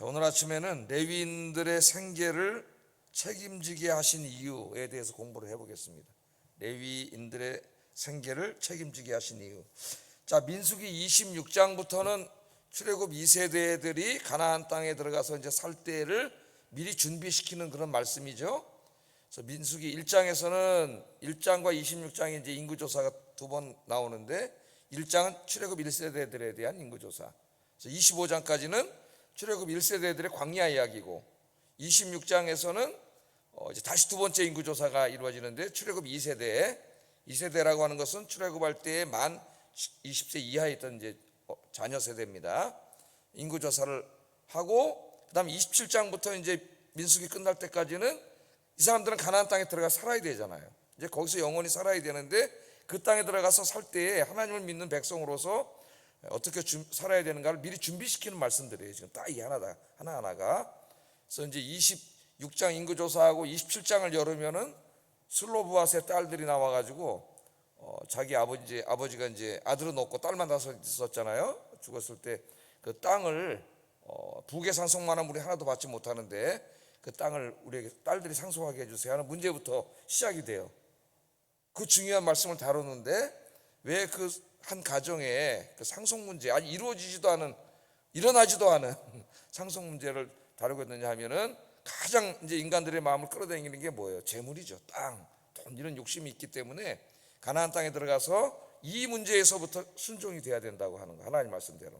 자, 오늘 아침에는 레위인들의 생계를 책임지게 하신 이유에 대해서 공부를 해보겠습니다. 레위인들의 생계를 책임지게 하신 이유. 자, 민수기 26장부터는 출애굽 2세대들이 가나안 땅에 들어가서 이제 살 때를 미리 준비시키는 그런 말씀이죠. 그래서 민수기 1장에서는 1장과 26장에 이제 인구조사가 두 번 나오는데 1장은 출애굽 1세대들에 대한 인구조사. 그래서 25장까지는 출애굽 1세대들의 광야 이야기고 26장에서는 이제 다시 두 번째 인구조사가 이루어지는데 출애굽 2세대라고 하는 것은 출애굽할 때에 만 20세 이하에 있던 이제 자녀 세대입니다. 인구조사를 하고 그다음에 27장부터 이제 민수기 끝날 때까지는 이 사람들은 가나안 땅에 들어가 살아야 되잖아요. 이제 거기서 영원히 살아야 되는데 그 땅에 들어가서 살 때에 하나님을 믿는 백성으로서 어떻게 살아야 되는가를 미리 준비시키는 말씀들이에요. 지금 딱 이 하나하나가. 그래서 이제 26장 인구조사하고 27장을 열으면은 슬로브앗의 딸들이 나와가지고 자기 아버지가 이제 아들은 없고 딸만 다섯 있었잖아요. 죽었을 때 그 땅을 북의 상속만한 우리 하나도 받지 못하는데 그 땅을 우리에게 딸들이 상속하게 해주세요 하는 문제부터 시작이 돼요. 그 중요한 말씀을 다루는데 왜 그 한 가정에 그 상속 문제, 아니 일어나지도 않은 상속 문제를 다루고 있느냐 하면은 가장 이제 인간들의 마음을 끌어당기는 게 뭐예요? 재물이죠. 땅, 돈 이런 욕심이 있기 때문에 가나안 땅에 들어가서 이 문제에서부터 순종이 돼야 된다고 하는 거, 하나님 말씀대로.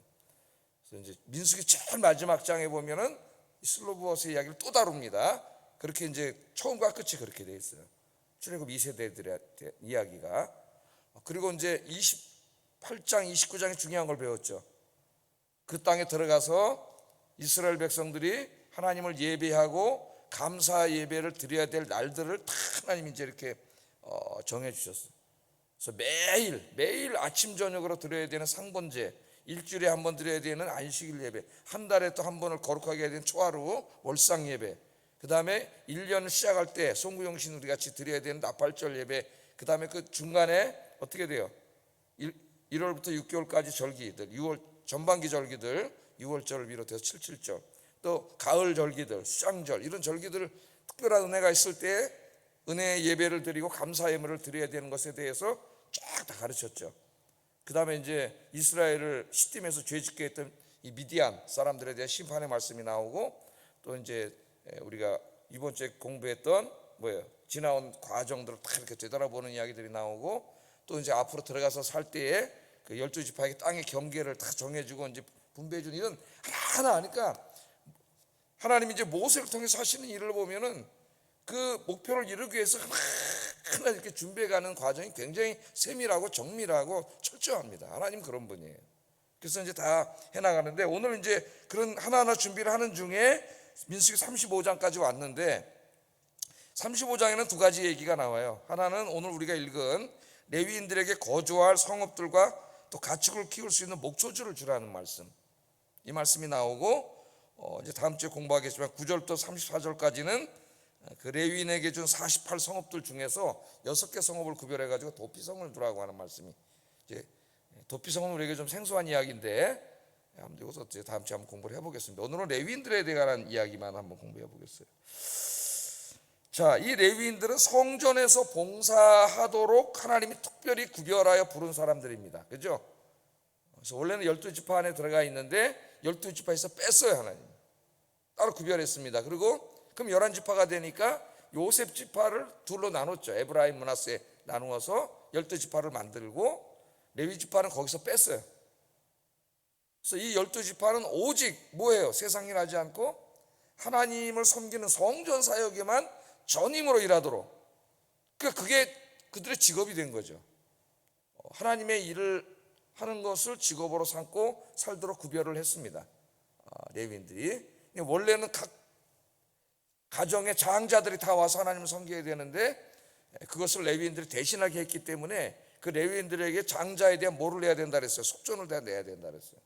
그래서 이제 민수기 제일 마지막 장에 보면은 슬로브옷의 이야기를 또 다룹니다. 그렇게 이제 처음과 끝이 그렇게 돼 있어요. 출애굽 2세대들의 이야기가. 그리고 이제 28장, 29장이 중요한 걸 배웠죠. 그 땅에 들어가서 이스라엘 백성들이 하나님을 예배하고 감사 예배를 드려야 될 날들을 다 하나님이 이제 이렇게 정해 주셨어요. 그래서 매일 아침 저녁으로 드려야 되는 상번제, 일주일에 한 번 드려야 되는 안식일 예배, 한 달에 또 한 번을 거룩하게 해야 되는 초하루 월상 예배, 그 다음에 1년을 시작할 때 송구영신 우리 같이 드려야 되는 나팔절 예배, 그 다음에 그 중간에 어떻게 돼요? 1월부터 6개월까지 절기들, 6월 전반기 절기들, 6월절을 비롯해서 77절, 또 가을 절기들, 수장절, 이런 절기들 특별한 은혜가 있을 때 은혜 예배를 드리고 감사 예물을 드려야 되는 것에 대해서 쫙 다 가르쳤죠. 그 다음에 이제 이스라엘을 시딤에서 죄짓게 했던 이 미디안 사람들에 대한 심판의 말씀이 나오고, 또 이제 우리가 이번 주에 공부했던 지나온 과정들을 다 이렇게 되돌아보는 이야기들이 나오고, 또 이제 앞으로 들어가서 살 때에 그 12지파에게 땅의 경계를 다 정해주고 이제 분배해주는 이런 하나하나 하니까 하나님이 이제 모세를 통해서 하시는 일을 보면은 그 목표를 이루기 위해서 하나하나 이렇게 준비해가는 과정이 굉장히 세밀하고 정밀하고 철저합니다. 하나님 그런 분이에요. 그래서 이제 다 해나가는데 오늘 이제 그런 하나하나 준비를 하는 중에 민수기 35장까지 왔는데 35장에는 두 가지 얘기가 나와요. 하나는 오늘 우리가 읽은 레위인들에게 거주할 성읍들과 또 가축을 키울 수 있는 목초지를 주라는 말씀, 이 말씀이 나오고 이제 다음 주에 공부하겠지만 9절부터 34절까지는 그 레위인에게 준 48성읍들 중에서 6개 성읍을 구별해 가지고 도피성을 두라고 하는 말씀이, 이제 도피성은 우리에게 좀 생소한 이야기인데 이것도 다음 주에 한번 공부를 해보겠습니다. 오늘은 레위인들에 대한 이야기만 한번 공부해 보겠어요. 자, 이 레위인들은 성전에서 봉사하도록 하나님이 특별히 구별하여 부른 사람들입니다. 그죠? 그래서 원래는 12지파 안에 들어가 있는데 12지파에서 뺐어요. 하나님 따로 구별했습니다. 그리고 그럼 11지파가 되니까 요셉 지파를 둘로 나눴죠. 에브라임, 므낫세 나누어서 12지파를 만들고 레위 지파는 거기서 뺐어요. 그래서 이 12지파는 오직 뭐예요? 세상 일 하지 않고 하나님을 섬기는 성전 사역에만 전임으로 일하도록, 그러니까 그게 그들의 직업이 된 거죠. 하나님의 일을 하는 것을 직업으로 삼고 살도록 구별을 했습니다. 레위인들이 원래는 각 가정의 장자들이 다 와서 하나님을 섬겨야 되는데 그것을 레위인들이 대신하게 했기 때문에 그 레위인들에게 장자에 대한 뭐를 내야 된다 그랬어요? 속전을 다 내야 된다 그랬어요.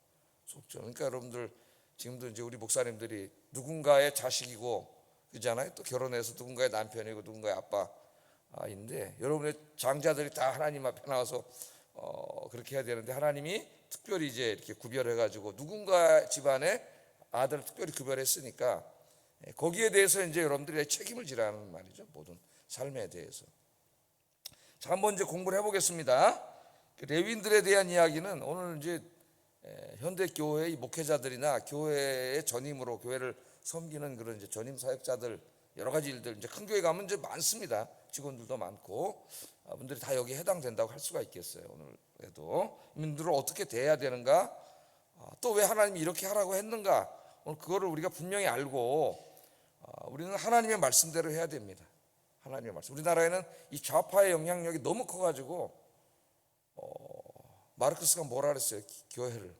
속전. 그러니까 여러분들 지금도 이제 우리 목사님들이 누군가의 자식이고 그잖아요. 또 결혼해서 누군가의 남편이고 누군가의 아빠인데 여러분의 장자들이 다 하나님 앞에 나와서 그렇게 해야 되는데 하나님이 특별히 이제 이렇게 구별해 가지고 누군가 집안에 아들을 특별히 구별했으니까 거기에 대해서 이제 여러분들이 책임을 지라는 말이죠. 모든 삶에 대해서. 자, 한번 이제 공부를 해보겠습니다. 레위인들에 대한 이야기는 오늘 이제 현대 교회의 목회자들이나 교회의 전임으로 교회를 섬기는 그런 이제 전임 사역자들 여러 가지 일들 이제 큰 교회 가면 이제 많습니다. 직원들도 많고 분들이 다 여기에 해당된다고 할 수가 있겠어요. 오늘에도 이분들을 어떻게 대해야 되는가, 또 왜 하나님이 이렇게 하라고 했는가, 오늘 그거를 우리가 분명히 알고 우리는 하나님의 말씀대로 해야 됩니다. 하나님의 말씀. 우리나라에는 이 좌파의 영향력이 너무 커가지고 마르크스가 뭐라 그랬어요? 교회를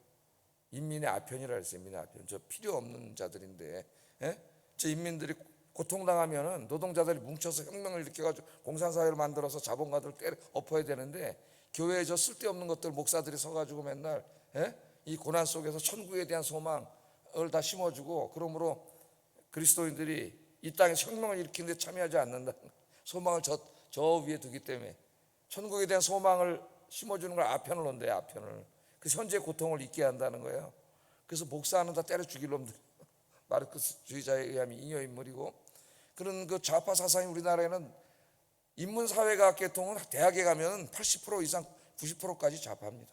인민의 아편이라 그랬어요. 인민의 아편. 저 필요 없는 자들인데, 저 인민들이 고통당하면은 노동자들이 뭉쳐서 혁명을 일으켜가지고 공산사회를 만들어서 자본가들을 때려 엎어야 되는데, 교회에 저 쓸데없는 것들 목사들이 서가지고 맨날 이 고난 속에서 천국에 대한 소망을 다 심어주고, 그러므로 그리스도인들이 이 땅에서 혁명을 일으키는데 참여하지 않는다. 소망을 저 위에 두기 때문에 천국에 대한 소망을 심어주는 걸 아편을 논대요. 아편을. 그래서 현재 고통을 잊게 한다는 거예요. 그래서 목사는 다 때려 죽일 놈들. 마르크스주의자에 의하면 잉여인물이고, 그런 그 좌파 사상이 우리나라에는 인문사회과학 계통은 대학에 가면 80% 이상 90%까지 좌파입니다.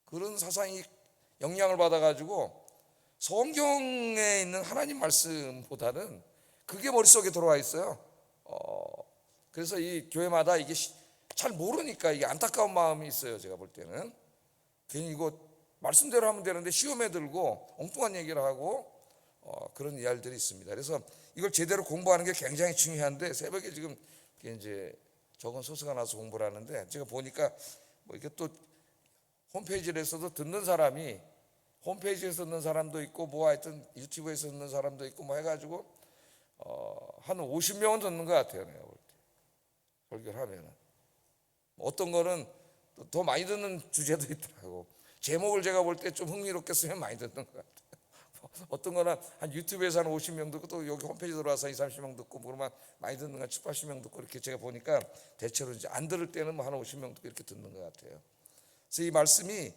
그런 사상이 영향을 받아가지고 성경에 있는 하나님 말씀보다는 그게 머릿속에 들어와 있어요. 그래서 이 교회마다 이게 잘 모르니까 이게 안타까운 마음이 있어요. 제가 볼 때는 괜히 이거 말씀대로 하면 되는데 시험에 들고 엉뚱한 얘기를 하고 그런 이야기들이 있습니다. 그래서 이걸 제대로 공부하는 게 굉장히 중요한데, 새벽에 지금 이제 적은 소스가 나서 공부를 하는데, 제가 보니까 뭐 이게 또 홈페이지에서도 듣는 사람이, 홈페이지에서 듣는 사람도 있고 뭐 하여튼 유튜브에서 듣는 사람도 있고 뭐 해가지고 한 50명은 듣는 것 같아요. 내가 볼 때 설교를 하면은 어떤 거는 더 많이 듣는 주제도 있더라고. 제목을 제가 볼 때 좀 흥미롭게 쓰면 많이 듣는 것 같아요. 어떤 거는 한 유튜브에서 한 50명 듣고, 또 여기 홈페이지 들어와서 20, 30명 듣고, 그러면 많이 듣는 건 70, 80명 듣고, 이렇게 제가 보니까 대체로 이제 안 들을 때는 뭐 한 50명 듣고 이렇게 듣는 것 같아요. 그래서 이 말씀이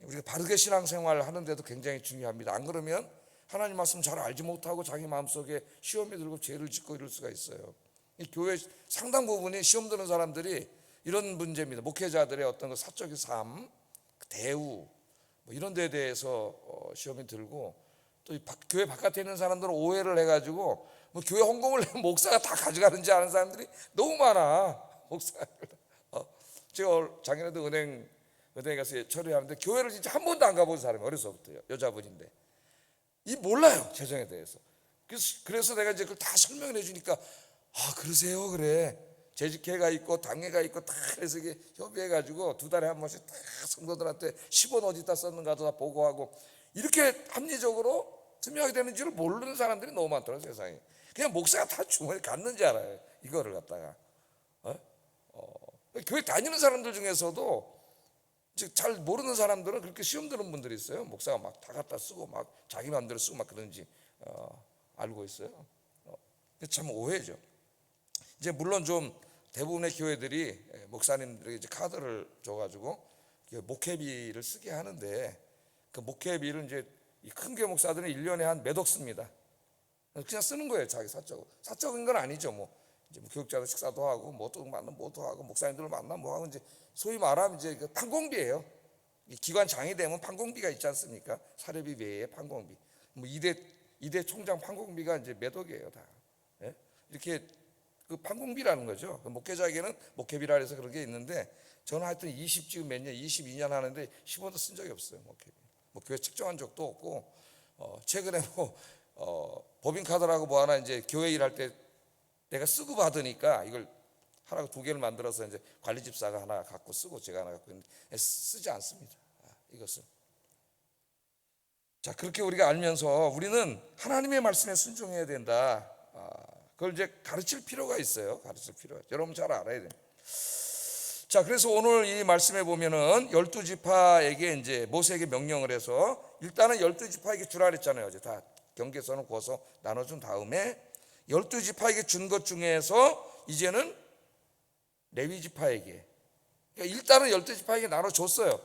우리가 바르게 신앙생활을 하는데도 굉장히 중요합니다. 안 그러면 하나님 말씀 잘 알지 못하고 자기 마음속에 시험이 들고 죄를 짓고 이럴 수가 있어요. 이 교회 상당 부분이 시험 드는 사람들이 이런 문제입니다. 목회자들의 어떤 그 사적인 삶, 대우 뭐 이런 데에 대해서 시험이 들고, 또 교회 바깥에 있는 사람들은 오해를 해가지고 뭐 교회 헌금을 내면 목사가 다 가져가는지 아는 사람들이 너무 많아. 목사가 제가 작년에도 은행에 가서 처리하는데, 교회를 진짜 한 번도 안 가본 사람이 어려서부터요. 여자분인데 이 몰라요, 재정에 대해서. 그래서 내가 이제 그걸 다 설명을 해주니까, 그러세요, 그래. 재직회가 있고 당회가 있고 다, 그래서 이게 협의해가지고 2달에 한 번씩 다 성도들한테 10원 어디다 썼는가도 다 보고하고, 이렇게 합리적으로 투명하게 되는 줄을 모르는 사람들이 너무 많더라고요, 세상에. 그냥 목사가 다 주머니에 갖는 줄 알아요, 이거를 갖다가. 교회 다니는 사람들 중에서도 즉 잘 모르는 사람들은 그렇게 시험 드는 분들이 있어요. 목사가 막 다 갖다 쓰고 막 자기 마음대로 쓰고 막 그런지 알고 있어요. 참 오해죠. 이제 물론 좀 대부분의 교회들이 목사님들에게 이제 카드를 줘가지고 목회비를 쓰게 하는데, 그 목회비를 이제 이 큰 교회 목사들은 1년에 한 몇 억 씁니다. 그냥 쓰는 거예요, 자기 사적인 건 아니죠. 뭐 이제 뭐 교육자들 식사도 하고 뭐또 만나 뭐도 하고 목사님들을 만나 뭐 하고, 이제 소위 말하면 이제 그 판공비예요. 기관 장이 되면 판공비가 있지 않습니까? 사례비 외에 판공비. 뭐 이대 총장 판공비가 이제 몇 억이에요, 다. 이렇게 그 판공비라는 거죠. 목회자에게는 목회비라 해서 그런 게 있는데, 저는 하여튼 지금 몇 년, 22년 하는데 10원도 쓴 적이 없어요, 목회비. 뭐 교회 책정한 적도 없고, 최근에 법인카드라고 뭐 하나 이제 교회 일할 때 내가 쓰고 받으니까 이걸 하나가 2개를 만들어서 이제 관리집사가 하나 갖고 쓰고 제가 하나 갖고 있는데 쓰지 않습니다. 이것은. 자, 그렇게 우리가 알면서 우리는 하나님의 말씀에 순종해야 된다. 그걸 이제 가르칠 필요가 있어요. 가르칠 필요가. 여러분 잘 알아야 돼요. 자, 그래서 오늘 이 말씀에 보면은 12지파에게 이제 모세에게 명령을 해서, 일단은 12지파에게 주라 그랬잖아요. 어제 다 경계선을 그어서 나눠준 다음에 12지파에게 준 것 중에서 이제는 레위지파에게, 그러니까 일단은 12지파에게 나눠줬어요.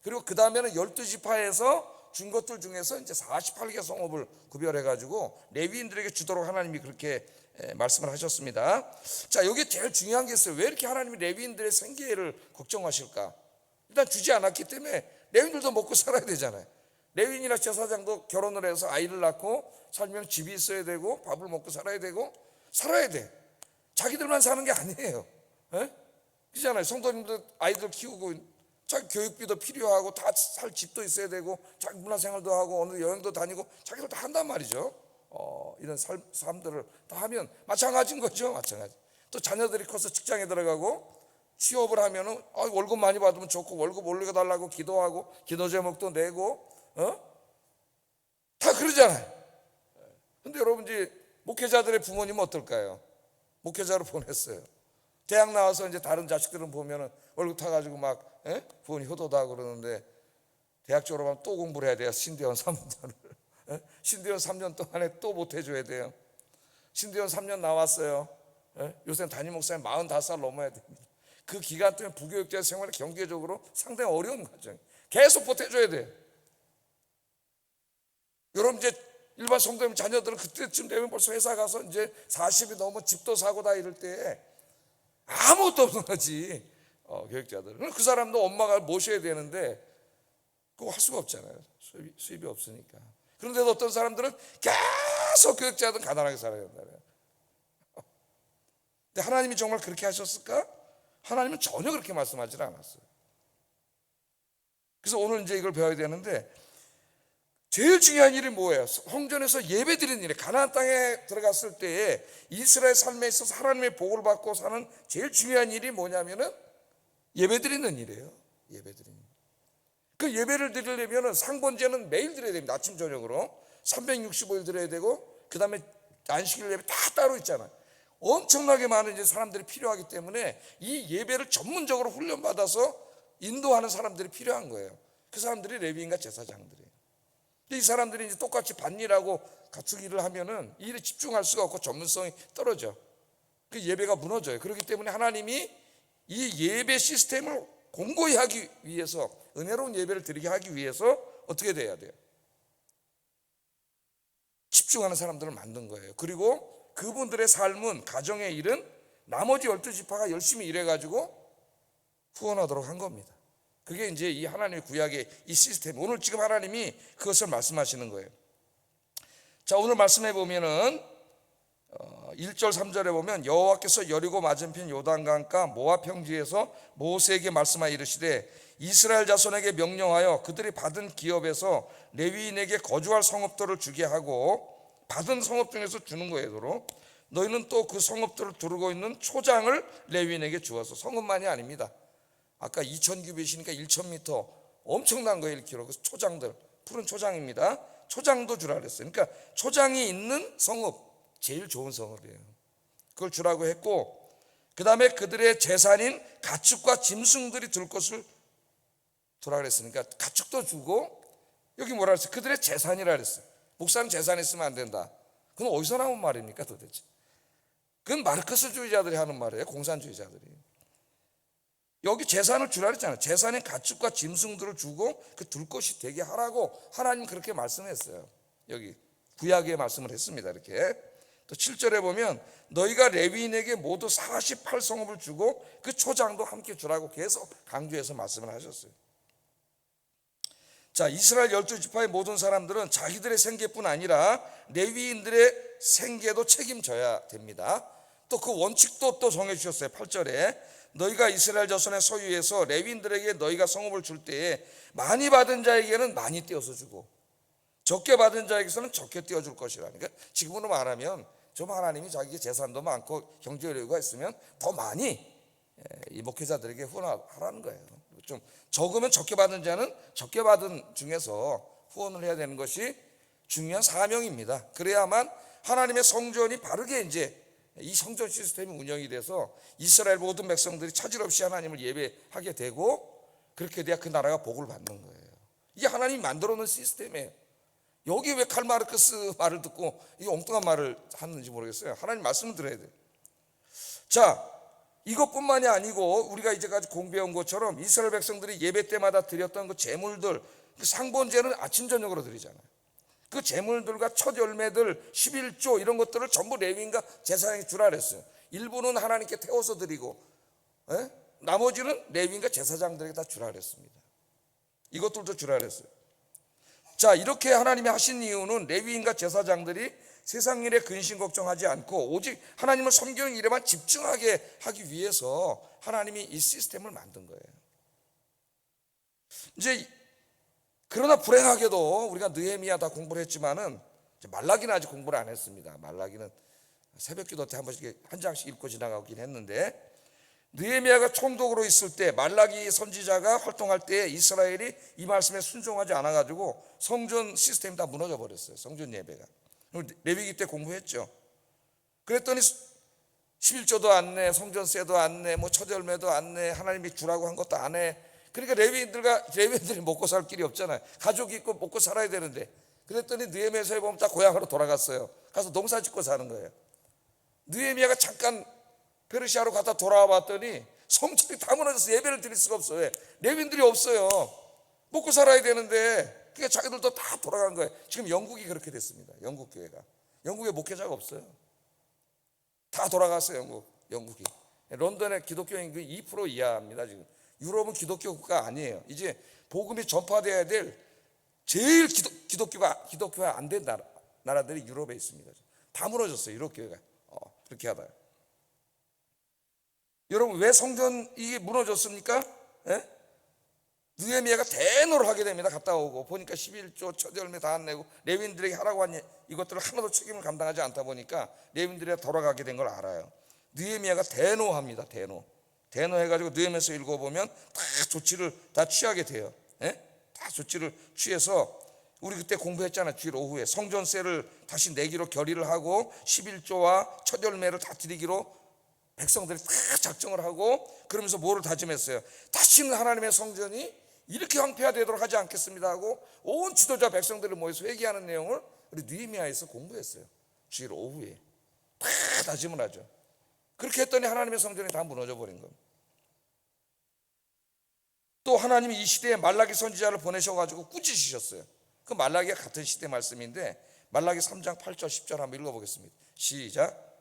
그리고 그 다음에는 12지파에서 준 것들 중에서 이제 48개 성읍을 구별해 가지고 레위인들에게 주도록 하나님이 그렇게 말씀을 하셨습니다. 자, 여기 제일 중요한 게 있어요. 왜 이렇게 하나님이 레위인들의 생계를 걱정하실까? 일단 주지 않았기 때문에 레위인들도 먹고 살아야 되잖아요. 레위인이나 제사장도 결혼을 해서 아이를 낳고 살면 집이 있어야 되고 밥을 먹고 살아야 되고 살아야 돼. 자기들만 사는 게 아니에요. 그렇잖아요. 성도님들 아이들 키우고 자기 교육비도 필요하고 다 살 집도 있어야 되고 자기 문화생활도 하고 어느 여행도 다니고 자기들 다 한단 말이죠. 이런 삶들을 다 하면 마찬가지인 거죠. 마찬가지. 또 자녀들이 커서 직장에 들어가고 취업을 하면은 월급 많이 받으면 좋고 월급 올려달라고 기도하고 기도 제목도 내고 다 그러잖아요. 근데 여러분 이제 목회자들의 부모님은 어떨까요? 목회자로 보냈어요. 대학 나와서 이제 다른 자식들은 보면은 월급 타가지고 막 부모님 효도다 그러는데 대학 졸업하면 또 공부를 해야 돼요. 신대원 3년을. 신대원 3년 동안에 또 못해줘야 돼요. 신대원 3년 나왔어요. 요새 담임 목사님 45살 넘어야 됩니다. 그 기간 동안 부교육자 생활이 경제적으로 상당히 어려운 과정이에요. 계속 보태줘야 돼요. 여러분 이제 일반 성도님 자녀들은 그때쯤 되면 벌써 회사 가서 이제 40이 넘어 집도 사고 다 이럴 때 아무것도 없는 거지. 교육자들은 그 사람도 엄마가 모셔야 되는데 그거 할 수가 없잖아요. 수입이 없으니까. 그런데도 어떤 사람들은 계속 교육자들은 가난하게 살아야 된다는 거예요. 근데 하나님이 정말 그렇게 하셨을까? 하나님은 전혀 그렇게 말씀하지 않았어요. 그래서 오늘 이제 이걸 배워야 되는데 제일 중요한 일이 뭐예요? 성전에서 예배 드리는 일이에요. 가나안 땅에 들어갔을 때에 이스라엘 삶에 있어서 하나님의 복을 받고 사는 제일 중요한 일이 뭐냐면은 예배 드리는 일이에요. 예배 드리는 일. 그 예배를 드리려면 상번제는 매일 드려야 됩니다. 아침 저녁으로 365일 드려야 되고 그 다음에 안식일 예배 다 따로 있잖아요. 엄청나게 많은 이제 사람들이 필요하기 때문에 이 예배를 전문적으로 훈련받아서 인도하는 사람들이 필요한 거예요. 그 사람들이 레위인과 제사장들이에요. 이 사람들이 이제 똑같이 밭일하고 가축 일을 하면은 이 일에 집중할 수가 없고 전문성이 떨어져. 그 예배가 무너져요. 그렇기 때문에 하나님이 이 예배 시스템을 공고히 하기 위해서 은혜로운 예배를 드리게 하기 위해서 어떻게 돼야 돼요? 집중하는 사람들을 만든 거예요. 그리고 그분들의 삶은 가정의 일은 나머지 12지파가 열심히 일해가지고 후원하도록 한 겁니다. 그게 이제 이 하나님의 구약의 이 시스템. 오늘 지금 하나님이 그것을 말씀하시는 거예요. 자, 오늘 말씀해 보면은 1절 3절에 보면 여호와께서 여리고 맞은편 요단강가 모압 평지에서 모세에게 말씀하여 이르시되 이스라엘 자손에게 명령하여 그들이 받은 기업에서 레위인에게 거주할 성읍들을 주게 하고 받은 성읍 중에서 주는 거예요. 서로 너희는 또 그 성읍들을 두르고 있는 초장을 레위인에게 주어서 성읍만이 아닙니다. 아까 2000규빗이니까 1000m 엄청난 거예요. 1km. 그래서 초장들 푸른 초장입니다. 초장도 주라 그랬어요. 그러니까 초장이 있는 성읍 제일 좋은 성읍이에요. 그걸 주라고 했고 그 다음에 그들의 재산인 가축과 짐승들이 들 것을 두라 그랬으니까 가축도 주고 여기 뭐라 그랬어요? 그들의 재산이라 그랬어요. 목사는 재산 있으면 안 된다. 그건 어디서 나온 말입니까 도대체? 그건 마르크스주의자들이 하는 말이에요. 공산주의자들이. 여기 재산을 주라 그랬잖아요. 재산인 가축과 짐승들을 주고 그 둘 것이 되게 하라고 하나님 그렇게 말씀했어요. 여기 구약에 말씀을 했습니다. 이렇게 또 7절에 보면 너희가 레위인에게 모두 48성읍을 주고 그 초장도 함께 주라고 계속 강조해서 말씀을 하셨어요. 자, 이스라엘 12지파의 모든 사람들은 자기들의 생계뿐 아니라 레위인들의 생계도 책임져야 됩니다. 또 그 원칙도 또 정해 주셨어요. 8절에 너희가 이스라엘 자손의 소유에서 레위인들에게 너희가 성읍을 줄 때에 많이 받은 자에게는 많이 떼어서 주고 적게 받은 자에게서는 적게 떼어줄 것이라. 그러니까 지금으로 말하면 좀 하나님이 자기 재산도 많고 경제 여유가 있으면 더 많이 이 목회자들에게 후원하라는 거예요. 좀 적으면 적게 받은 자는 적게 받은 중에서 후원을 해야 되는 것이 중요한 사명입니다. 그래야만 하나님의 성전이 바르게 이제 이 성전 시스템이 운영이 돼서 이스라엘 모든 백성들이 차질 없이 하나님을 예배하게 되고 그렇게 돼야 그 나라가 복을 받는 거예요. 이게 하나님이 만들어 놓은 시스템이에요. 여기 왜 칼 마르크스 말을 듣고 이 엉뚱한 말을 하는지 모르겠어요. 하나님 말씀을 들어야 돼요. 자, 이것뿐만이 아니고 우리가 이제까지 공부해온 것처럼 이스라엘 백성들이 예배 때마다 드렸던 그 제물들 그 상번제는 아침 저녁으로 드리잖아요. 그 재물들과 첫 열매들 11조 이런 것들을 전부 레위인과 제사장이 주라 그랬어요. 일부는 하나님께 태워서 드리고 나머지는 레위인과 제사장들에게 다 주라 그랬습니다. 이것들도 주라 그랬어요. 자, 이렇게 하나님이 하신 이유는 레위인과 제사장들이 세상 일에 근심 걱정하지 않고 오직 하나님을 섬기는 일에만 집중하게 하기 위해서 하나님이 이 시스템을 만든 거예요. 이제 그러나 불행하게도 우리가 느헤미야 다 공부를 했지만은 말라기는 아직 공부를 안 했습니다. 말라기는 새벽기도 때 한 번씩 한 장씩 읽고 지나가긴 했는데, 느헤미야가 총독으로 있을 때 말라기 선지자가 활동할 때 이스라엘이 이 말씀에 순종하지 않아가지고 성전 시스템이 다 무너져 버렸어요. 성전 예배가. 레위기 때 공부했죠. 그랬더니 11조도 안 내, 성전세도 안 내, 뭐 첫 열매도 안 내, 하나님이 주라고 한 것도 안 해. 그러니까 레위인들이 먹고 살 길이 없잖아요. 가족이 있고 먹고 살아야 되는데. 그랬더니 느헤미야서에 보면 다 고향으로 돌아갔어요. 가서 농사 짓고 사는 거예요. 느헤미야가 잠깐 페르시아로 갔다 돌아와 봤더니 성전이 다 무너져서 예배를 드릴 수가 없어요. 왜? 레위인들이 없어요. 먹고 살아야 되는데. 그러니까 자기들도 다 돌아간 거예요. 지금 영국이 그렇게 됐습니다. 영국 교회가. 영국에 목회자가 없어요. 다 돌아갔어요. 영국이. 런던의 기독교인 2% 이하입니다. 지금 유럽은 기독교 국가 아니에요. 이제 복음이 전파돼야 될 제일 기독교가 안 된 나라들이 유럽에 있습니다. 다 무너졌어요. 유럽 교회가. 그렇게 하다가. 여러분, 왜 성전이 무너졌습니까? 느헤미야가 대노를 하게 됩니다. 갔다 오고 보니까 11조 첫 열매 다 안 내고 레위인들에게 하라고 한 이것들을 하나도 책임을 감당하지 않다 보니까 레위인들이 돌아가게 된 걸 알아요. 느헤미야가 대노합니다. 대노해가지고 느헤미야서 읽어보면 다 조치를 다 취하게 돼요. 다 조치를 취해서 우리 그때 공부했잖아요. 주일 오후에 성전세를 다시 내기로 결의를 하고 11조와 첫 열매를 다 드리기로 백성들이 다 작정을 하고, 그러면서 뭐를 다짐했어요? 다시는 하나님의 성전이 이렇게 황폐화되도록 하지 않겠습니다 하고 온 지도자 백성들을 모여서 회개하는 내용을 우리 느헤미야에서 공부했어요. 주일 오후에 다 다짐을 하죠. 그렇게 했더니 하나님의 성전이 다 무너져 버린 겁니다. 또 하나님이 이 시대에 말라기 선지자를 보내셔가지고 꾸짖으셨어요. 그 말라기가 같은 시대 말씀인데 말라기 3장 8절 10절 한번 읽어보겠습니다. 시작.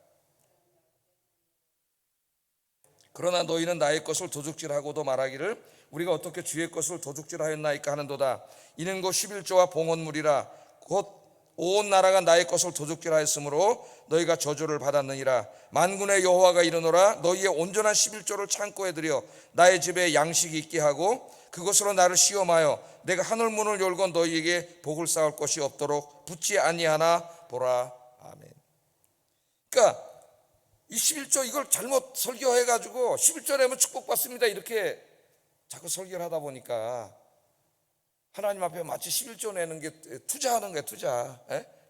그러나 너희는 나의 것을 도둑질하고도 말하기를 우리가 어떻게 주의 것을 도둑질하였나이까 하는도다. 이는 곧 11조와 봉헌물이라. 곧 온 나라가 나의 것을 도둑질하였으므로 너희가 저주를 받았느니라. 만군의 여호와가 이르노라. 너희의 온전한 11조를 창고에 들여 나의 집에 양식이 있게 하고 그것으로 나를 시험하여 내가 하늘 문을 열고 너희에게 복을 쌓을 것이 없도록 붙지 아니하나 보라. 아멘. 그러니까 이 11조 이걸 잘못 설교해가지고 11조 내면 축복받습니다 이렇게 자꾸 설교를 하다 보니까 하나님 앞에 마치 11조 내는 게 투자하는 거예요.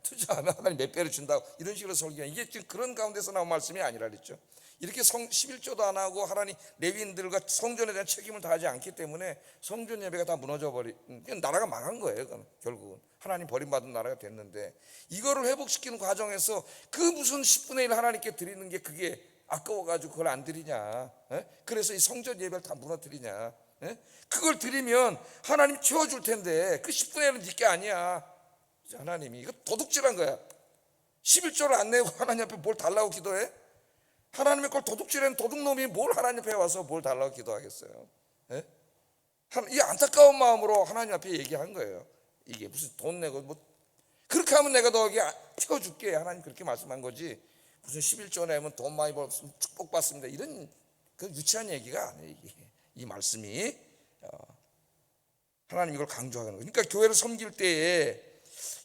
투자하면 하나님 몇 배를 준다고 이런 식으로 설교해요. 이게 지금 그런 가운데서 나온 말씀이 아니라 그랬죠. 이렇게 11조도 안 하고 하나님 레위인들과 성전에 대한 책임을 다하지 않기 때문에 성전 예배가 다 무너져 버린, 나라가 망한 거예요. 결국은 하나님 버림받은 나라가 됐는데 이거를 회복시키는 과정에서 그 무슨 10분의 1 하나님께 드리는 게 그게 아까워가지고 그걸 안 드리냐. 그래서 이 성전 예배를 다 무너뜨리냐. 그걸 드리면 하나님 채워줄 텐데 그 10분의 1은 네게 아니야. 하나님이 이거 도둑질한 거야. 11조를 안 내고 하나님 앞에 뭘 달라고 기도해? 하나님의 걸 도둑질한 도둑놈이 뭘 하나님 앞에 와서 뭘 달라고 기도하겠어요? 이 안타까운 마음으로 하나님 앞에 얘기한 거예요. 이게 무슨 돈 내고 뭐 그렇게 하면 내가 너에게 채워줄게. 하나님 그렇게 말씀한 거지. 무슨 11조 내면 돈 많이 벌었으면 축복받습니다. 이런 그 유치한 얘기가 아니에요. 이 말씀이 하나님 이걸 강조하는 거예요. 그러니까 교회를 섬길 때에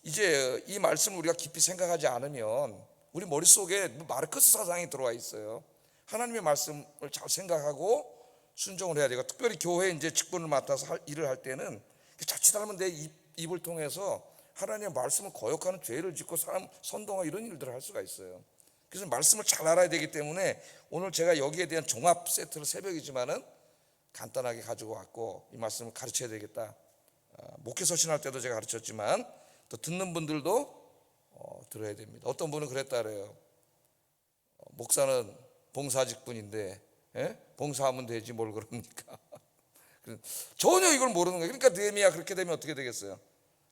이제 이 말씀을 우리가 깊이 생각하지 않으면 우리 머릿속에 마르크스 사상이 들어와 있어요. 하나님의 말씀을 잘 생각하고 순종을 해야 되고, 특별히 교회 이제 직분을 맡아서 일을 할 때는 자칫하면 내 입을 통해서 하나님의 말씀을 거역하는 죄를 짓고 사람 선동하고 이런 일들을 할 수가 있어요. 그래서 말씀을 잘 알아야 되기 때문에 오늘 제가 여기에 대한 종합 세트를 새벽이지만은 간단하게 가지고 왔고 이 말씀을 가르쳐야 되겠다. 목회 서신할 때도 제가 가르쳤지만 또 듣는 분들도 들어야 됩니다. 어떤 분은 그랬다 그래요. 목사는 봉사직분인데 봉사하면 되지 뭘 그럽니까? 전혀 이걸 모르는 거예요. 그러니까 느헤미야 그렇게 되면 어떻게 되겠어요?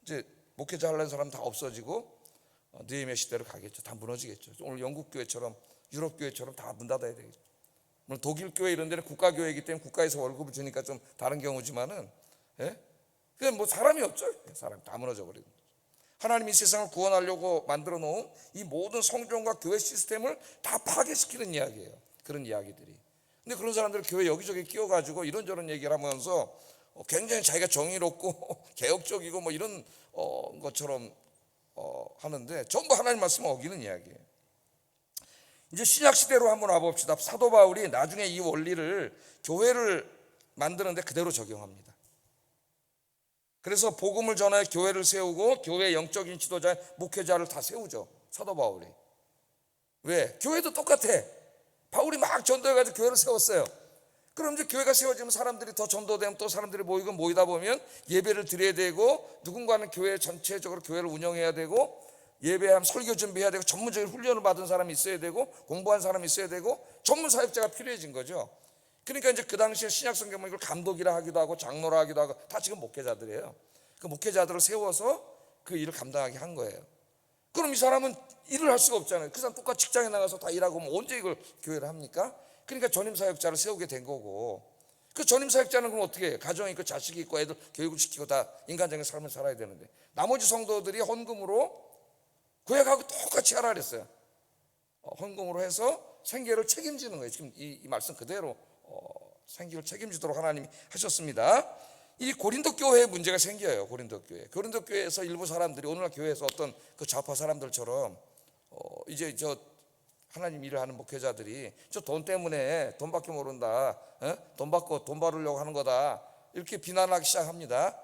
이제 목회자 하려는 사람 다 없어지고 느헤미야 시대로 가겠죠. 다 무너지겠죠. 오늘 영국 교회처럼 유럽 교회처럼 다 문 닫아야 되겠죠. 물론 독일 교회 이런 데는 국가 교회이기 때문에 국가에서 월급을 주니까 좀 다른 경우지만은, 예? 그냥 뭐 사람이 없죠. 사람 다 무너져 버리는 거죠. 하나님이 세상을 구원하려고 만들어 놓은 이 모든 성전과 교회 시스템을 다 파괴시키는 이야기예요. 그런 이야기들이. 근데 그런 사람들 교회 여기저기 끼워가지고 이런저런 얘기를 하면서 굉장히 자기가 정의롭고 개혁적이고 뭐 이런 것처럼 하는데 전부 하나님 말씀을 어기는 이야기예요. 이제 신약 시대로 한번 와봅시다. 사도 바울이 나중에 이 원리를 교회를 만드는데 그대로 적용합니다. 그래서 복음을 전하여 교회를 세우고 교회 영적인 지도자, 목회자를 다 세우죠. 사도 바울이. 왜? 교회도 똑같아. 바울이 막 전도해가지고 교회를 세웠어요. 그럼 이제 교회가 세워지면 사람들이 더 전도되면 또 사람들이 모이다 보면 예배를 드려야 되고, 누군가는 교회 전체적으로 교회를 운영해야 되고, 예배하면 설교 준비해야 되고, 전문적인 훈련을 받은 사람이 있어야 되고, 공부한 사람이 있어야 되고, 전문 사역자가 필요해진 거죠. 그러니까 이제 그 당시에 신약 성경은 이걸 감독이라 하기도 하고 장로라 하기도 하고 다 지금 목회자들이에요. 그 목회자들을 세워서 그 일을 감당하게 한 거예요. 그럼 이 사람은 일을 할 수가 없잖아요. 그 사람 똑같이 직장에 나가서 다 일하고 뭐 언제 이걸 교회를 합니까? 그러니까 전임 사역자를 세우게 된 거고, 그 전임 사역자는 그럼 어떻게 해요? 가정이 있고 자식이 있고 애들 교육을 시키고 다 인간적인 삶을 살아야 되는데, 나머지 성도들이 헌금으로 구약하고 똑같이 하라 그랬어요. 헌금으로 해서 생계를 책임지는 거예요. 지금 이 말씀 그대로 생계를 책임지도록 하나님이 하셨습니다. 이 고린도 교회에 문제가 생겨요. 고린도 교회에서 일부 사람들이 오늘날 교회에서 어떤 그 좌파 사람들처럼 이제 저 하나님 일을 하는 목회자들이 저 돈 때문에 돈밖에 모른다, 돈 받고 돈 벌으려고 하는 거다, 이렇게 비난하기 시작합니다.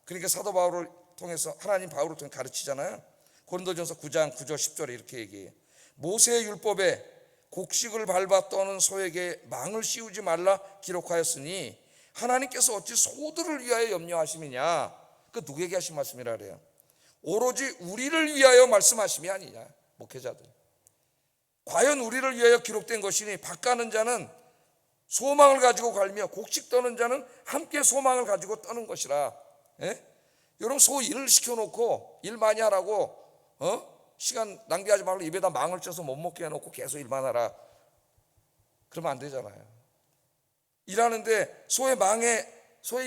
그러니까 사도 바울을 통해서, 하나님 바울을 통해 가르치잖아요. 고린도전서 9장 9절 10절에 이렇게 얘기해요. 모세의 율법에 곡식을 밟아 떠는 소에게 망을 씌우지 말라 기록하였으니 하나님께서 어찌 소들을 위하여 염려하심이냐. 그 누구에게 하신 말씀이라 그래요? 오로지 우리를 위하여 말씀하심이 아니냐. 목회자들, 과연 우리를 위하여 기록된 것이니 밭가는 자는 소망을 가지고 갈며 곡식 떠는 자는 함께 소망을 가지고 떠는 것이라. 여러분, 소 일을 시켜놓고 일 많이 하라고 시간 낭비하지 말고 입에다 망을 쪄서 못 먹게 해놓고 계속 일만 하라, 그러면 안 되잖아요. 일하는데 소의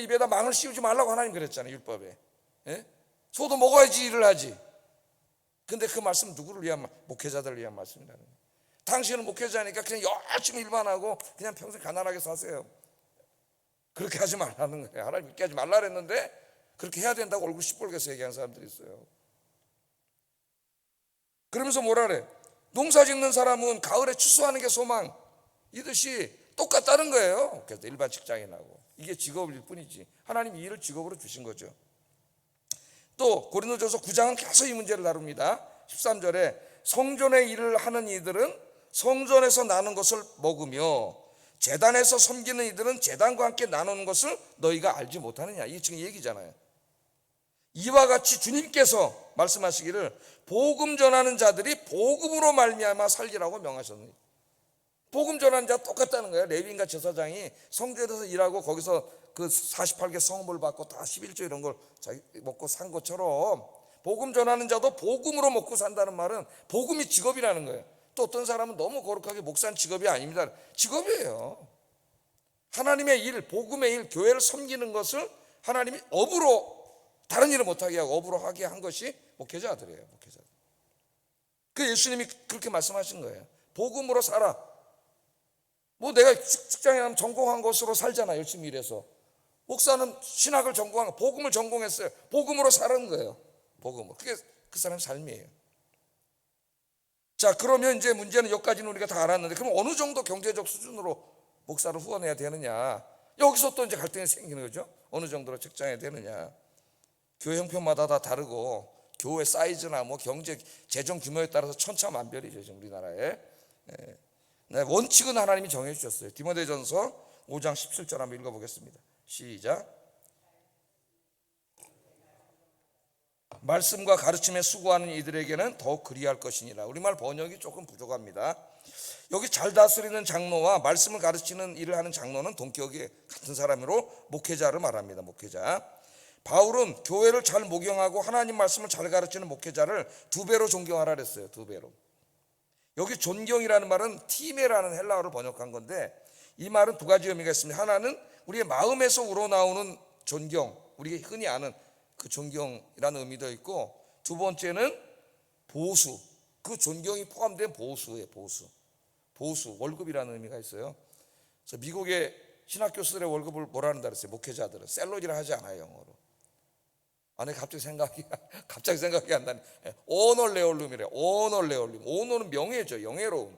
입에다 망을 씌우지 말라고 하나님 그랬잖아요, 율법에. 소도 먹어야지 일을 하지. 근데 그 말씀 누구를 위한, 목회자들을 위한 말씀이라는 거예요. 당신은 목회자니까 그냥 열심히 일만 하고 그냥 평생 가난하게 사세요. 그렇게 하지 말라는 거예요. 하나님 그렇게 하지 말라 그랬는데 그렇게 해야 된다고 얼굴 시뻘겋게 얘기하는 사람들이 있어요. 그러면서 뭐라 그래? 농사 짓는 사람은 가을에 추수하는 게 소망이듯이 똑같다는 거예요. 그래서 일반 직장인하고 이게 직업일 뿐이지 하나님이 일을 직업으로 주신 거죠. 또 고린도전서 9장은 계속 이 문제를 다룹니다. 13절에 성전의 일을 하는 이들은 성전에서 나눈 것을 먹으며 제단에서 섬기는 이들은 제단과 함께 나누는 것을 너희가 알지 못하느냐. 이게 지금 얘기잖아요. 이와 같이 주님께서 말씀하시기를 복음 전하는 자들이 복음으로 말미암아 살리라고 명하셨느니. 복음 전하는 자 똑같다는 거예요. 레위인과 제사장이 성전에서 일하고 거기서 그 48개 성물을 받고 다 11조 이런 걸 자기 먹고 산 것처럼 복음 전하는 자도 복음으로 먹고 산다는 말은 복음이 직업이라는 거예요. 또 어떤 사람은 너무 거룩하게 목사는 직업이 아닙니다. 직업이에요. 하나님의 일, 복음의 일, 교회를 섬기는 것을 하나님이 업으로, 다른 일을 못하게 하고 업으로 하게 한 것이 목회자들이에요. 목회자들. 그 예수님이 그렇게 말씀하신 거예요. 복음으로 살아. 뭐 내가 직장에 가면 전공한 것으로 살잖아. 열심히 일해서. 목사는 신학을 전공한, 복음을 전공했어요. 복음으로 사는 거예요. 복음으로. 그게 그 사람의 삶이에요. 자, 그러면 이제 문제는 여기까지는 우리가 다 알았는데, 그럼 어느 정도 경제적 수준으로 목사를 후원해야 되느냐? 여기서 또 이제 갈등이 생기는 거죠. 어느 정도로 책정해야 되느냐? 교회 형편마다 다 다르고 교회 사이즈나 뭐 경제 재정 규모에 따라서 천차만별이죠, 지금 우리나라에. 네, 원칙은 하나님이 정해 주셨어요. 디모데전서 5장 17절 한번 읽어보겠습니다. 시작. 말씀과 가르침에 수고하는 이들에게는 더욱 그리할 것이니라. 우리말 번역이 조금 부족합니다. 여기 잘 다스리는 장로와 말씀을 가르치는 일을 하는 장로는 동격의 같은 사람으로 목회자를 말합니다. 목회자. 바울은 교회를 잘 목용하고 하나님 말씀을 잘 가르치는 목회자를 2배로 존경하라 그랬어요. 2배로. 여기 존경이라는 말은 티메라는 헬라어를 번역한 건데, 이 말은 2가지 의미가 있습니다. 하나는 우리의 마음에서 우러나오는 존경, 우리가 흔히 아는 그 존경이라는 의미도 있고, 2번째는 보수, 그 존경이 포함된 보수예요. 보수, 월급이라는 의미가 있어요. 그래서 미국의 신학 교수들의 월급을 뭐라 한다 그랬어요? 목회자들은 샐러리라 하지 않아요, 영어로. 아니 갑자기 생각이 안 나네. 오너레올룸이래요. 오너레올룸. 오너는 명예죠. 영예로움.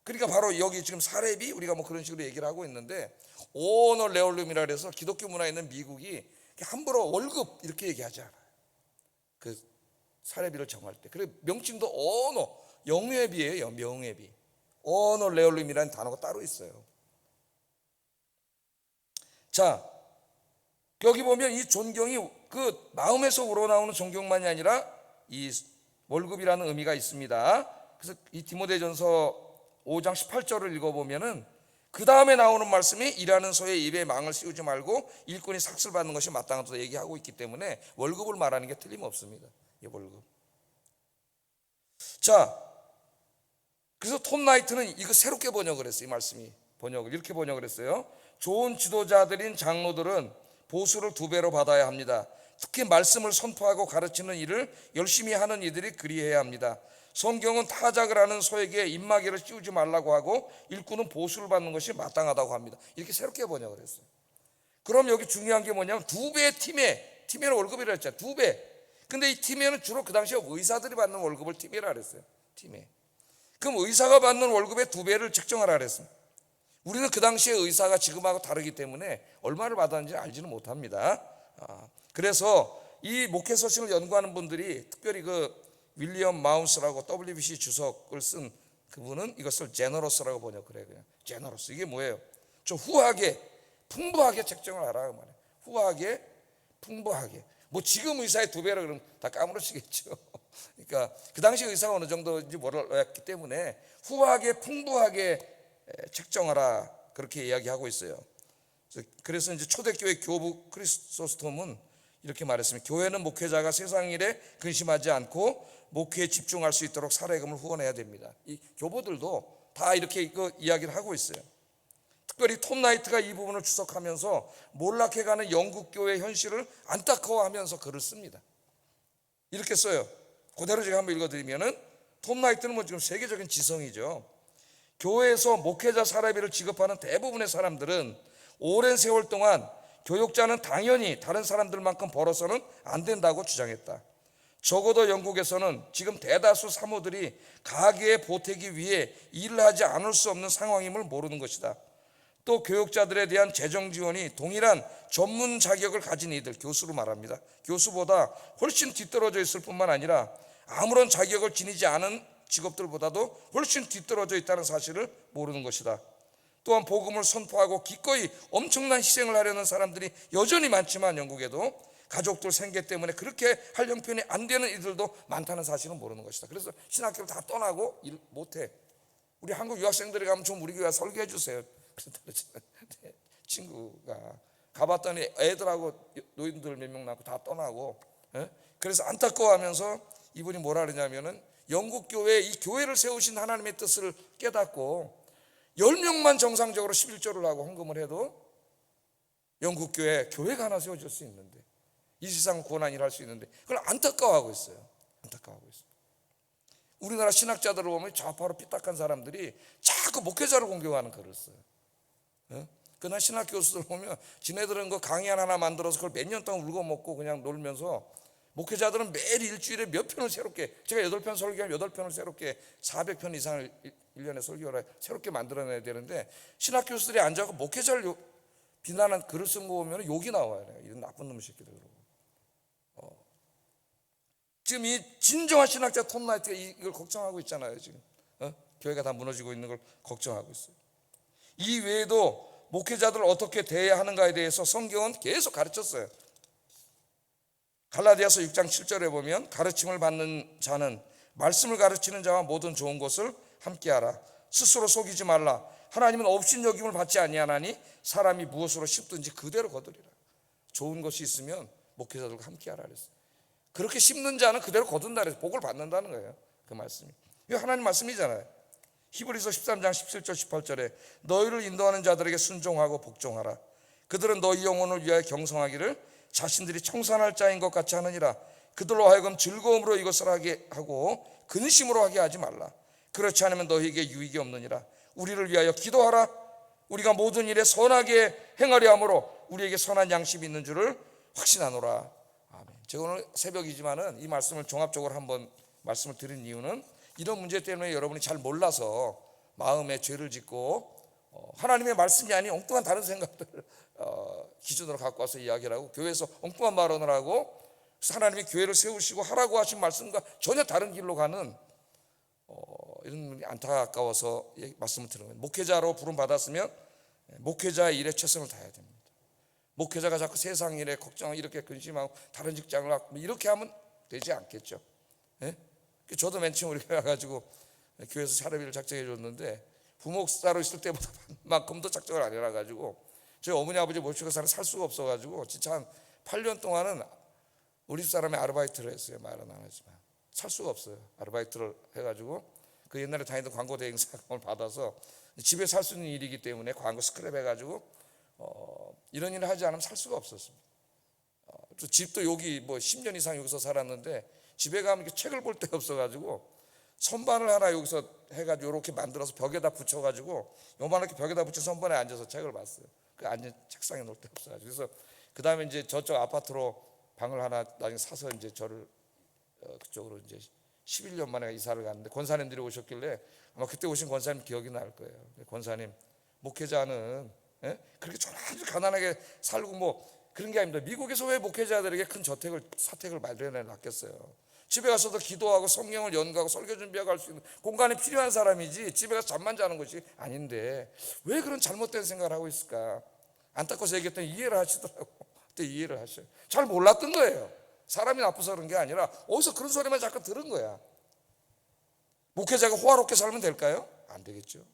그러니까 바로 여기 지금 사렙이 우리가 뭐 그런 식으로 얘기를 하고 있는데, 오너레올룸이라 그래서 기독교 문화에 있는 미국이 함부로 월급 이렇게 얘기하지 않아요. 그 사례비를 정할 때. 그리고 명칭도 오너, 영예비예요. 명예비. 오너레올룸이라는 단어가 따로 있어요. 자, 여기 보면 이 존경이 그 마음에서 우러나오는 존경만이 아니라 이 월급이라는 의미가 있습니다. 그래서 이 디모데전서 5장 18절을 읽어보면은 그 다음에 나오는 말씀이 일하는 소의 입에 망을 씌우지 말고 일꾼이 삭슬 받는 것이 마땅하다 얘기하고 있기 때문에 월급을 말하는 게 틀림없습니다. 이 월급. 자, 그래서 톰 나이트는 이거 새롭게 번역을 했어요. 이 말씀이 번역을 이렇게 번역을 했어요. 좋은 지도자들인 장로들은 보수를 2배로 받아야 합니다. 특히 말씀을 선포하고 가르치는 일을 열심히 하는 이들이 그리해야 합니다. 성경은 타작을 하는 소에게 입마개를 씌우지 말라고 하고 일꾼은 보수를 받는 것이 마땅하다고 합니다. 이렇게 새롭게 번역을 했어요. 그럼 여기 중요한 게 뭐냐면 2배의 티메는 월급이라 했잖아요. 2배. 근데 이 티메는 주로 그 당시에 의사들이 받는 월급을 티메라 그랬어요. 티메. 그럼 의사가 받는 월급의 2배를 책정하라 그랬습니다. 우리는 그 당시에 의사가 지금하고 다르기 때문에 얼마를 받았는지 알지는 못합니다. 그래서 이 목회 서신을 연구하는 분들이 특별히 그 윌리엄 마운스라고 WBC 주석을 쓴 그분은 이것을 제너러스라고 번역을 해요. 그냥 제너러스. 이게 뭐예요? 좀 후하게, 풍부하게 책정을 하라 그 말이에요. 후하게, 풍부하게. 뭐 지금 의사의 2배라 그러면 다 까무러치겠죠. 그러니까 그 당시 의사가 어느 정도인지 몰랐기 때문에 후하게, 풍부하게 책정하라 그렇게 이야기하고 있어요. 그래서 이제 초대교회 교부 크리소스톰은 이렇게 말했습니다. 교회는 목회자가 세상 일에 근심하지 않고 목회에 집중할 수 있도록 사례금을 후원해야 됩니다. 이 교부들도 다 이렇게 이야기를 하고 있어요. 특별히 톰 나이트가 이 부분을 추석하면서 몰락해가는 영국 교회 현실을 안타까워하면서 글을 씁니다. 이렇게 써요. 그대로 제가 한번 읽어드리면은, 톰 나이트는 뭐 지금 세계적인 지성이죠. 교회에서 목회자 사례비를 지급하는 대부분의 사람들은 오랜 세월 동안 교육자는 당연히 다른 사람들만큼 벌어서는 안 된다고 주장했다. 적어도 영국에서는 지금 대다수 사모들이 가계에 보태기 위해 일을 하지 않을 수 없는 상황임을 모르는 것이다. 또 교육자들에 대한 재정 지원이 동일한 전문 자격을 가진 이들, 교수로 말합니다. 교수보다 훨씬 뒤떨어져 있을 뿐만 아니라 아무런 자격을 지니지 않은 직업들보다도 훨씬 뒤떨어져 있다는 사실을 모르는 것이다. 또한 복음을 선포하고 기꺼이 엄청난 희생을 하려는 사람들이 여전히 많지만 영국에도 가족들 생계 때문에 그렇게 할 형편이 안 되는 이들도 많다는 사실은 모르는 것이다. 그래서 신학교를 다 떠나고 일 못해. 우리 한국 유학생들이 가면 좀 우리 교회 설교해 주세요. 친구가 가봤더니 애들하고 노인들 몇 명 낳고 다 떠나고, 그래서 안타까워하면서 이분이 뭐라 그러냐면은 영국 교회, 이 교회를 세우신 하나님의 뜻을 깨닫고 10명만 정상적으로 11조를 하고 헌금을 해도 영국 교회가 하나 세워질 수 있는데, 이 세상 구원한 일을 할 수 있는데 그걸 안타까워하고 있어요. 우리나라 신학자들을 보면 좌파로 삐딱한 사람들이 자꾸 목회자를 공격하는 글을 써요. 그러나 신학 교수들 보면 지네들은 그 강의 하나 만들어서 그걸 몇 년 동안 울고먹고 그냥 놀면서, 목회자들은 매일 일주일에 몇 편을 새롭게, 제가 8편 설교하면 8편을 새롭게 400편 이상을 1년에 설교를 새롭게 만들어내야 되는데, 신학 교수들이 앉아서 목회자를 비난한 글을 쓴 거 보면 욕이 나와요. 이런 나쁜 놈의 새끼들. 지금 이 진정한 신학자 톰 나이트가 이걸 걱정하고 있잖아요. 지금 교회가 다 무너지고 있는 걸 걱정하고 있어요. 이 외에도 목회자들을 어떻게 대해야 하는가에 대해서 성경은 계속 가르쳤어요. 갈라디아서 6장 7절에 보면 가르침을 받는 자는 말씀을 가르치는 자와 모든 좋은 것을 함께하라. 스스로 속이지 말라. 하나님은 업신여김을 받지 아니하나니 사람이 무엇으로 심든지 그대로 거두리라. 좋은 것이 있으면 목회자들과 함께하라 그랬어요. 그렇게 심는 자는 그대로 거둔다 그래서 복을 받는다는 거예요. 그 말씀이. 이거 하나님 말씀이잖아요. 히브리서 13장 17절 18절에 너희를 인도하는 자들에게 순종하고 복종하라. 그들은 너희 영혼을 위하여 경성하기를 자신들이 청산할 자인 것 같이 하느니라. 그들로 하여금 즐거움으로 이것을 하게 하고 근심으로 하게 하지 말라. 그렇지 않으면 너희에게 유익이 없느니라. 우리를 위하여 기도하라. 우리가 모든 일에 선하게 행하려 함으로 우리에게 선한 양심이 있는 줄을 확신하노라. 아멘. 제가 오늘 새벽이지만은 이 말씀을 종합적으로 한번 말씀을 드린 이유는 이런 문제 때문에 여러분이 잘 몰라서 마음에 죄를 짓고 하나님의 말씀이 아닌 엉뚱한 다른 생각들을 기준으로 갖고 와서 이야기를 하고 교회에서 엉뚱한 발언을 하고 하나님이 교회를 세우시고 하라고 하신 말씀과 전혀 다른 길로 가는 이런 분이 안타까워서 말씀을 드리는 거예요. 목회자로 부름 받았으면 목회자의 일에 최선을 다해야 됩니다. 목회자가 자꾸 세상 일에 걱정하고 이렇게 근심하고 다른 직장을 갖고 이렇게 하면 되지 않겠죠. 예? 저도 맨 처음 우리 교회 와가지고 교회에서 사례비를 작정해 줬는데 부목사로 있을 때보다만큼도 작정을 안 해놔가지고 저희 어머니 아버지 모시고 살 수가 없어가지고 진짜 한 8년 동안은 우리 집 사람이 아르바이트를 했어요. 말은 안 하지만 살 수가 없어요. 아르바이트를 해가지고 그 옛날에 다니던 광고 대행 자금을 받아서 집에 살 수 있는 일이기 때문에 광고 스크랩 해가지고 이런 일을 하지 않으면 살 수가 없었습니다. 또 집도 여기 뭐 10년 이상 여기서 살았는데 집에 가면 이렇게 책을 볼 데 없어가지고 선반을 하나 여기서 해가지고 이렇게 만들어서 벽에다 붙여가지고 요만하게 벽에다 붙여 선반에 앉아서 책을 봤어요. 그 앉은 책상에 놓을 데 없어가지고 그래서 그 다음에 이제 저쪽 아파트로 방을 하나 나중에 사서 이제 저를 그쪽으로 이제 11년 만에 이사를 갔는데 권사님들이 오셨길래 아마 그때 오신 권사님 기억이 날 거예요. 권사님 목회자는 그렇게 아주 가난하게 살고 뭐 그런 게 아닙니다. 미국에서 왜 목회자들에게 큰 사택을 마련해 놨겠어요. 집에 가서도 기도하고 성경을 연구하고 설교 준비하고 할 수 있는 공간이 필요한 사람이지 집에 가서 잠만 자는 것이 아닌데 왜 그런 잘못된 생각을 하고 있을까. 안타까워서 얘기했더니 이해를 하시더라고. 그때 이해를 하셔요. 잘 몰랐던 거예요. 사람이 나빠서 그런 게 아니라 어디서 그런 소리만 자꾸 들은 거야. 목회자가 호화롭게 살면 될까요? 안 되겠죠.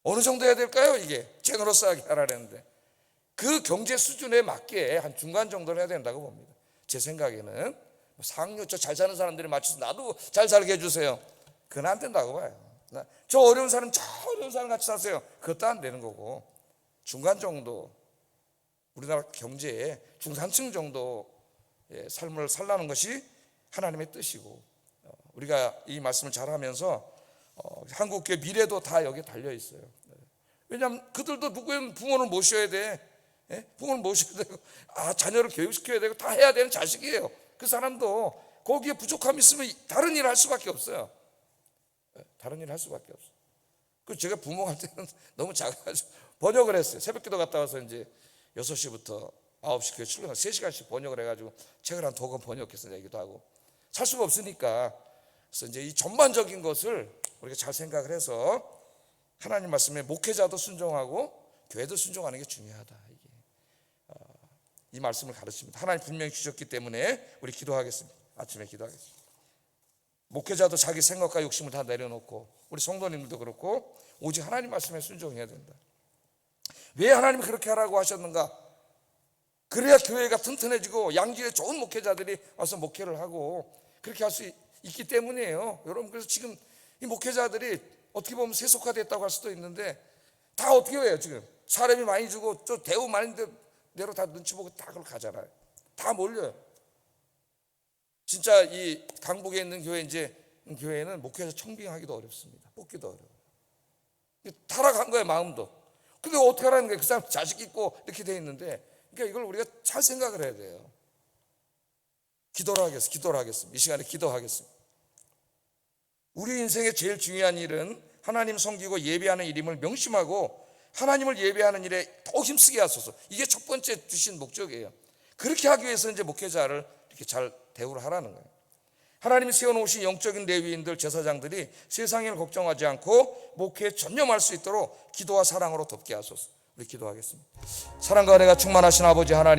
어느 정도 해야 될까요? 이게 제너러스하게 하라는데 그 경제 수준에 맞게 한 중간 정도는 해야 된다고 봅니다. 제 생각에는 상류처 잘 사는 사람들이 맞춰서 나도 잘 살게 해주세요. 그건 안 된다고 봐요. 저 어려운 사람 저 어려운 사람 같이 사세요. 그것도 안 되는 거고 중간 정도 우리나라 경제의 중산층 정도 삶을 살라는 것이 하나님의 뜻이고 우리가 이 말씀을 잘하면서 한국교회 미래도 다 여기에 달려 있어요. 왜냐하면 그들도 누구의 부모를 모셔야 돼. 부모를 모셔야 되고 자녀를 교육시켜야 되고 다 해야 되는 자식이에요. 그 사람도 거기에 부족함이 있으면 다른 일을 할 수밖에 없어요. 다른 일을 할 수밖에 없어요. 그 제가 부모할 때는 너무 작아가지고 번역을 했어요. 새벽기도 갔다 와서 이제 6시부터 9시 교회 출근해서 3시간씩 번역을 해가지고 책을 한 2권 번역해서 얘기도 하고 살 수가 없으니까 그래서 이제 이 전반적인 것을 우리가 잘 생각을 해서 하나님 말씀에 목회자도 순종하고 교회도 순종하는 게 중요하다. 이게 이 말씀을 가르칩니다. 하나님 분명히 주셨기 때문에 우리 기도하겠습니다. 아침에 기도하겠습니다. 목회자도 자기 생각과 욕심을 다 내려놓고 우리 성도님들도 그렇고 오직 하나님 말씀에 순종해야 된다. 왜 하나님이 그렇게 하라고 하셨는가? 그래야 교회가 튼튼해지고 양질의 좋은 목회자들이 와서 목회를 하고 그렇게 할 수 있기 때문이에요. 여러분 그래서 지금 이 목회자들이 어떻게 보면 세속화됐다고 할 수도 있는데 다 어떻게 해요 지금 사람이 많이 주고 또 대우 많이 대로 다 눈치 보고 다 그걸 가잖아요. 다 몰려요. 진짜 이 강북에 있는 교회는 목회자 청빙하기도 어렵습니다. 뽑기도 어려워요. 타락한 거예요 마음도. 근데 어떻게 하라는 거예요? 그 사람 자식 있고 이렇게 돼 있는데 그러니까 이걸 우리가 잘 생각을 해야 돼요. 기도를 하겠습니다. 이 시간에 기도하겠습니다. 우리 인생의 제일 중요한 일은 하나님 섬기고 예배하는 일임을 명심하고 하나님을 예배하는 일에 더 힘쓰게 하소서. 이게 첫 번째 주신 목적이에요. 그렇게 하기 위해서 이제 목회자를 이렇게 잘 대우를 하라는 거예요. 하나님이 세워놓으신 영적인 레위인들 제사장들이 세상 일을 걱정하지 않고 목회에 전념할 수 있도록 기도와 사랑으로 돕게 하소서. 우리 기도하겠습니다. 사랑과 은혜가 충만하신 아버지 하나님